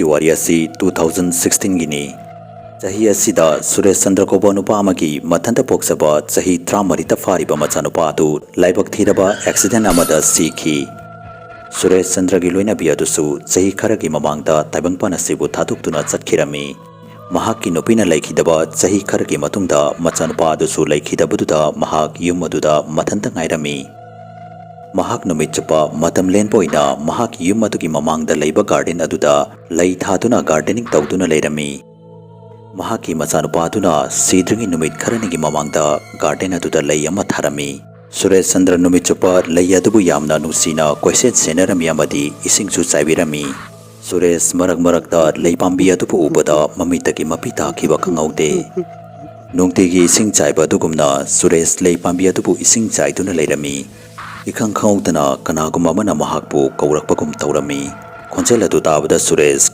Wari asi 2016 gini. Sahi asida Suresh Chandra Koba nupa amagi mathanta poksaba sahi 13 fariba machanupa adu laibak thiraba accident amada sikhi. Suresh Chandra gi loina biadusu sahi kharagi mamangda taibangpan asibu thatuktuna chatkirami. Mahakki nupina laikhidaba sahi kharagi matungda machanupa adusu laikhidabududa mahak yum aduda mathanta ngairami. Mahak numit chupa matam lenpoina mahak yum adugi mamangda leiba garden aduda lei thaduna gardening tawduna leirami. Mahaki machanupa aduna sidringi numit kharanigi mamangda garden aduda lei ama tharami. Suresh Chandra numit chupa lei adubu yamna nusina koiset senarami amadi isingchu chaibirami. Suresh marak marakda lei pambi adubu ubada mamitagi mapita khiba khangaude. Nungtigi ising chaiba dugumna Suresh lei pambi adubu ising chaiduna leirami. Ikang khaudana kanaguma mana mahakpu kaurakpagum taurami. Khonjel adu tabada Suresh